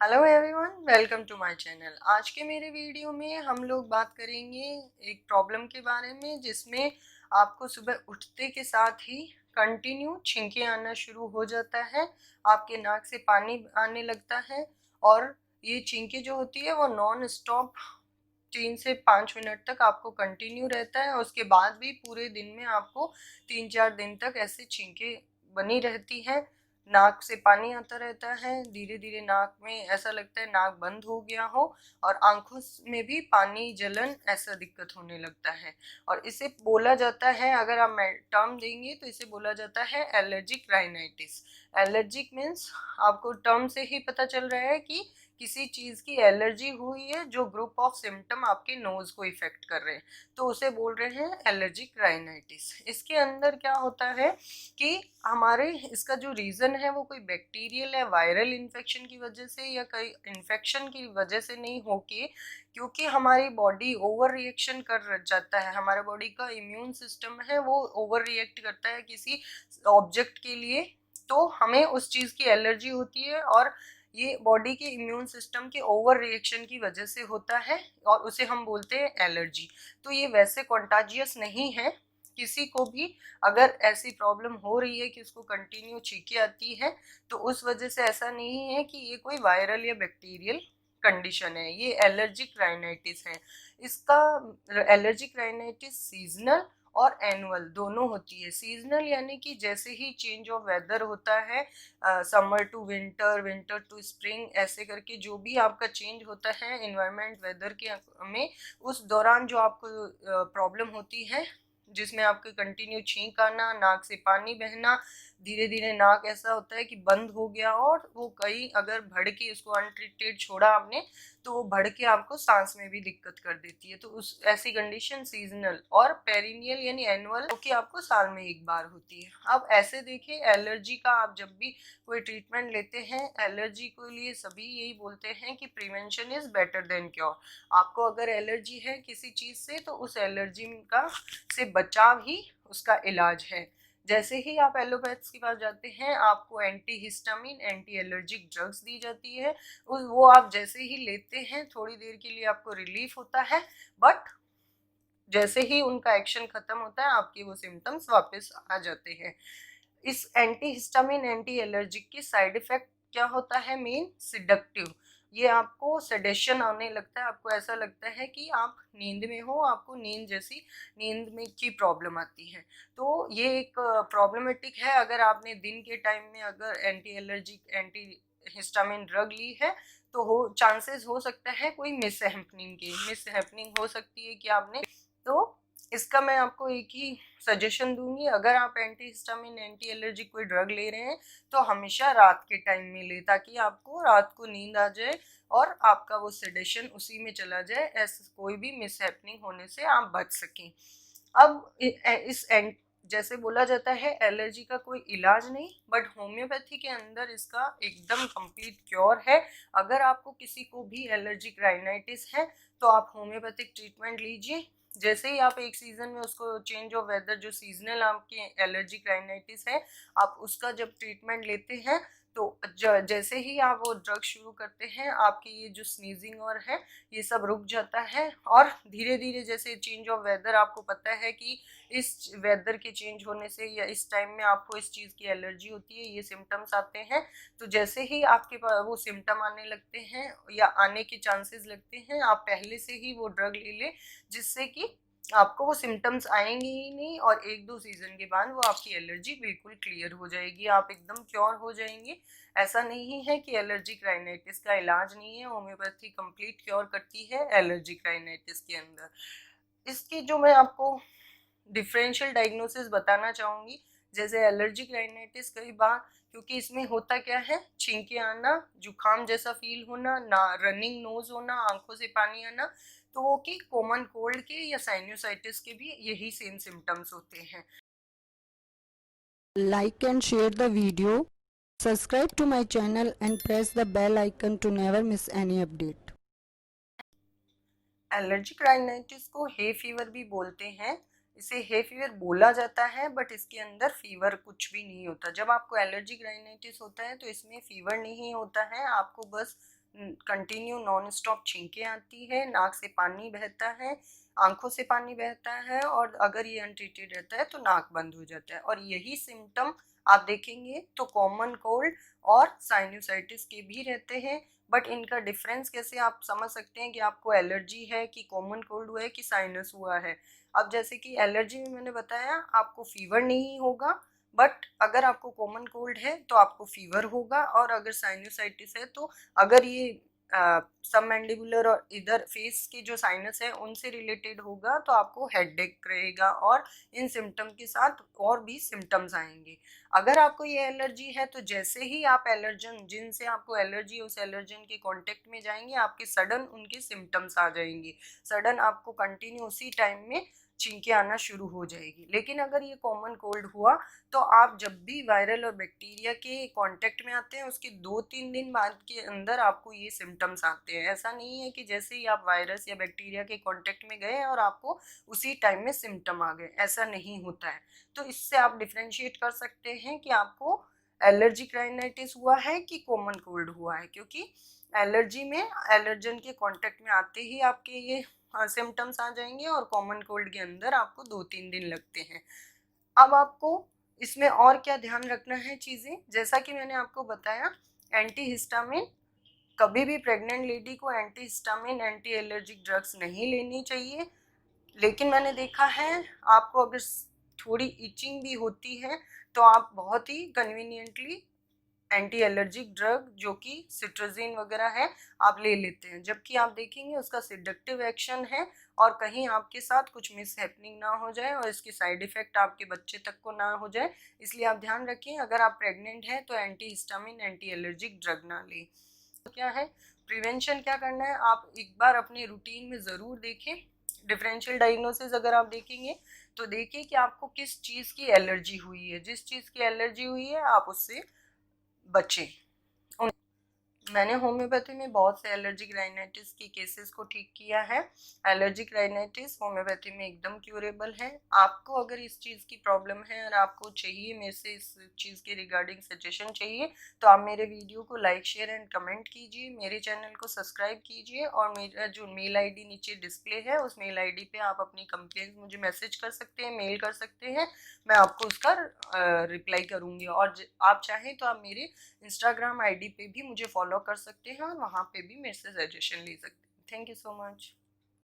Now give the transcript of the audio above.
Hello everyone, welcome to my channel. आज के मेरे वीडियो में हम लोग बात करेंगे एक प्रॉब्लम के बारे में जिसमें आपको सुबह उठते के साथ ही कंटिन्यू छींके आना शुरू हो जाता है, आपके नाक से पानी आने लगता है और ये छींके जो होती है वो नॉन स्टॉप 3 से 5 मिनट तक आपको कंटिन्यू रहता है। उसके बाद भी पूरे दिन में आपको 3-4 दिन तक ऐसे छींके बनी रहती है, नाक से पानी आता रहता है, धीरे धीरे नाक में ऐसा लगता है नाक बंद हो गया हो और आंखों में भी पानी जलन ऐसा दिक्कत होने लगता है। और इसे बोला जाता है, अगर आप टर्म देंगे तो इसे बोला जाता है एलर्जिक राइनाइटिस। एलर्जिक मीन्स आपको टर्म से ही पता चल रहा है कि किसी चीज़ की एलर्जी हुई है जो ग्रुप ऑफ सिम्टम आपके नोज को इफेक्ट कर रहे हैं, तो उसे बोल रहे हैं एलर्जिक राइनाइटिस। इसके अंदर क्या होता है कि हमारे इसका जो रीज़न है वो कोई बैक्टीरियल या वायरल इन्फेक्शन की वजह से या कई इन्फेक्शन की वजह से नहीं होके, क्योंकि हमारी बॉडी ओवर रिएक्शन कर जाता है। हमारे बॉडी का इम्यून सिस्टम है वो ओवर रिएक्ट करता है किसी ऑब्जेक्ट के लिए, तो हमें उस चीज़ की एलर्जी होती है और ये बॉडी के इम्यून सिस्टम के ओवर रिएक्शन की वजह से होता है और उसे हम बोलते हैं एलर्जी। तो ये वैसे कॉन्टाजियस नहीं है। किसी को भी अगर ऐसी प्रॉब्लम हो रही है कि उसको कंटिन्यू छींके आती है तो उस वजह से ऐसा नहीं है कि ये कोई वायरल या बैक्टीरियल कंडीशन है, ये एलर्जिक राइनाइटिस है। इसका एलर्जिक राइनाइटिस सीजनल और एनुअल दोनों होती है। सीजनल यानी कि जैसे ही चेंज ऑफ वेदर होता है, summer to winter, winter to spring, ऐसे करके जो भी आपका चेंज होता है इन्वायरमेंट वेदर के में, उस दौरान जो आपको प्रॉब्लम होती है जिसमें आपके कंटिन्यू छींक आना, नाक से पानी बहना, धीरे धीरे नाक ऐसा होता है कि बंद हो गया और वो कहीं अगर बढ़ के उसको अनट्रीटेड छोड़ा आपने तो वो बढ़ के आपको सांस में भी दिक्कत कर देती है। तो उस ऐसी कंडीशन सीजनल और पेरिनियल यानी एनुअल कि आपको साल में एक बार होती है। अब ऐसे देखिए, एलर्जी का आप जब भी कोई ट्रीटमेंट लेते हैं, एलर्जी के लिए सभी यही बोलते हैं कि prevention is better than cure. आपको अगर एलर्जी है किसी चीज़ से तो उस एलर्जी का से बचाव ही उसका इलाज है। जैसे ही आप एलोपैथ्स के पास जाते हैं आपको anti histamine, anti allergic drugs दी जाती है। वो आप जैसे ही लेते हैं थोड़ी देर के लिए आपको रिलीफ होता है, बट जैसे ही उनका एक्शन खत्म होता है आपके वो सिम्टम्स वापस आ जाते हैं। इस एंटी हिस्टामिन, एंटी एलर्जिक की साइड इफेक्ट क्या होता है? Main seductive. ये आपको सेडेशन आने लगता है, आपको ऐसा लगता है कि आप नींद में हो, आपको नींद जैसी नींद में की प्रॉब्लम आती है। तो ये एक प्रॉब्लमेटिक है। अगर आपने दिन के टाइम में अगर anti allergic, anti histamine drug ली है तो हो चांसेस हो सकता है कोई मिसहैपनिंग हो सकती है कि आपने, तो इसका मैं आपको एक ही सजेशन दूंगी, अगर आप एंटी हिस्टामिन, एंटी एलर्जिक कोई ड्रग ले रहे हैं तो हमेशा रात के टाइम में ले, ताकि आपको रात को नींद आ जाए और आपका वो सेडेशन उसी में चला जाए, ऐसे कोई भी मिसहैपनिंग होने से आप बच सकें। अब इस जैसे बोला जाता है एलर्जी का कोई इलाज नहीं, बट होम्योपैथी के अंदर इसका एकदम कंप्लीट क्योर है। अगर आपको किसी को भी एलर्जिक राइनाइटिस है तो आप होम्योपैथिक ट्रीटमेंट लीजिए। जैसे ही आप एक सीजन में उसको चेंज ऑफ वेदर, जो सीजनल आपके एलर्जिक राइनाइटिस है, आप उसका जब ट्रीटमेंट लेते हैं तो जैसे ही आप वो ड्रग शुरू करते हैं आपकी ये जो स्नीजिंग और है ये सब रुक जाता है। और धीरे धीरे जैसे चेंज ऑफ वेदर, आपको पता है कि इस वेदर के चेंज होने से या इस टाइम में आपको इस चीज़ की एलर्जी होती है, ये सिम्टम्स आते हैं। तो जैसे ही आपके पास वो सिम्टम आने लगते हैं या आने के चांसेस लगते हैं, आप पहले से ही वो ड्रग ले लें, जिससे कि आपको वो सिम्टम्स आएंगे ही नहीं और 1-2 सीजन के बाद वो आपकी एलर्जी बिल्कुल क्लियर हो जाएगी, आप एकदम क्योर हो जाएंगे। ऐसा नहीं है कि एलर्जिक राइनाइटिस का इलाज नहीं है, होम्योपैथी कंप्लीट क्योर करती है एलर्जिक राइनाइटिस के अंदर। इसकी जो मैं आपको डिफरेंशियल डायग्नोसिस बताना चाहूँगी, जैसे एलर्जिक राइनाइटिस कई बार, क्योंकि इसमें होता क्या है, छींके आना, जुकाम जैसा फील होना, ना रनिंग नोज होना, आंखों से पानी आना, तो वो कि कॉमन कोल्ड के या साइनोसाइटिस के भी यही सेम सिम्टम्स होते हैं। Like and share the video. Subscribe to my channel and press the bell icon to never miss any update. Allergic rhinitis को हे फीवर भी बोलते हैं। इसे हे फीवर बोला जाता है बट इसके अंदर फीवर कुछ भी नहीं होता। जब आपको एलर्जिक राइनाइटिस होता है तो इसमें फीवर नहीं होता है, आपको बस कंटिन्यू नॉन स्टॉप छींकें आती है, नाक से पानी बहता है, आंखों से पानी बहता है, और अगर ये अनट्रीटेड रहता है तो नाक बंद हो जाता है। और यही सिम्टम आप देखेंगे तो कॉमन कोल्ड और साइनसाइटिस के भी रहते हैं। बट इनका डिफरेंस कैसे आप समझ सकते हैं कि आपको एलर्जी है कि कॉमन कोल्ड हुआ है कि साइनस हुआ है। अब जैसे कि एलर्जी में मैंने बताया आपको फीवर नहीं होगा, बट अगर आपको कॉमन कोल्ड है तो आपको फीवर होगा, और अगर साइनसाइटिस है तो अगर ये सब मैंडिबुलर और इधर फेस के जो साइनस है उनसे रिलेटेड होगा तो आपको हेडेक रहेगा, और इन सिम्टम के साथ और भी सिम्टम्स आएंगे। अगर आपको ये एलर्जी है तो जैसे ही आप एलर्जन जिनसे आपको एलर्जी उस एलर्जन के कांटेक्ट में जाएंगे आपके सडन उनके सिम्टम्स आ जाएंगे, सडन आपको कंटिन्यू उसी टाइम में छींकें आना शुरू हो जाएगी। लेकिन अगर ये कॉमन कोल्ड हुआ तो आप जब भी वायरल और बैक्टीरिया के कांटेक्ट में आते हैं उसके 2-3 दिन बाद के अंदर आपको ये सिम्टम्स आते हैं। ऐसा नहीं है कि जैसे ही आप वायरस या बैक्टीरिया के कांटेक्ट में गए और आपको उसी टाइम में सिम्टम आ गए, ऐसा नहीं होता है। तो इससे आप डिफ्रेंशिएट कर सकते हैं कि आपको एलर्जिक राइनाइटिस हुआ है कि कॉमन कोल्ड हुआ है, क्योंकि एलर्जी में एलर्जन के कांटेक्ट में आते ही आपके ये सिम्टम्स आ जाएंगे, और कॉमन कोल्ड के अंदर आपको 2-3 दिन लगते हैं। अब आपको इसमें और क्या ध्यान रखना है चीज़ें, जैसा कि मैंने आपको बताया एंटीहिस्टामिन, कभी भी प्रेग्नेंट लेडी को एंटीहिस्टामिन एंटी एलर्जिक ड्रग्स नहीं लेनी चाहिए। लेकिन मैंने देखा है आपको अगर थोड़ी इचिंग भी होती है तो आप बहुत ही कन्वीनियंटली एंटी एलर्जिक ड्रग जो कि सिट्राजिन वगैरह है आप ले लेते हैं, जबकि आप देखेंगे उसका सिडक्टिव एक्शन है, और कहीं आपके साथ कुछ मिस हैपनिंग ना हो जाए और इसके साइड इफेक्ट आपके बच्चे तक को ना हो जाए। इसलिए आप ध्यान रखें अगर आप प्रेग्नेंट हैं तो anti histamine anti allergic drug ना लें। तो क्या है प्रिवेंशन, क्या करना है आप एक बार अपने रूटीन में ज़रूर देखें। डिफरेंशियल डायग्नोसिस अगर आप देखेंगे तो देखिए कि आपको किस चीज़ की एलर्जी हुई है, जिस चीज़ की एलर्जी हुई है आप उससे बचें। मैंने होम्योपैथी में बहुत से एलर्जिक राइनाइटिस के केसेस को ठीक किया है। एलर्जिक राइनाइटिस होम्योपैथी में एकदम क्यूरेबल है। आपको अगर इस चीज़ की प्रॉब्लम है और आपको चाहिए मेरे से इस चीज़ के रिगार्डिंग सजेशन चाहिए तो आप मेरे वीडियो को लाइक शेयर एंड कमेंट कीजिए, मेरे चैनल को सब्सक्राइब कीजिए, और मेरा जो मेल आईडी नीचे डिस्प्ले है उस मेल आईडी पे आप अपनी कंप्लेंट मुझे मैसेज कर सकते हैं, मेल कर सकते हैं, मैं आपको उसका रिप्लाई करूँगी। और आप चाहें तो आप मेरे इंस्टाग्राम आईडी पे भी मुझे फॉलो कर सकते हैं और वहाँ पे भी मेरे से सजेशन ले सकते हैं। Thank you so much.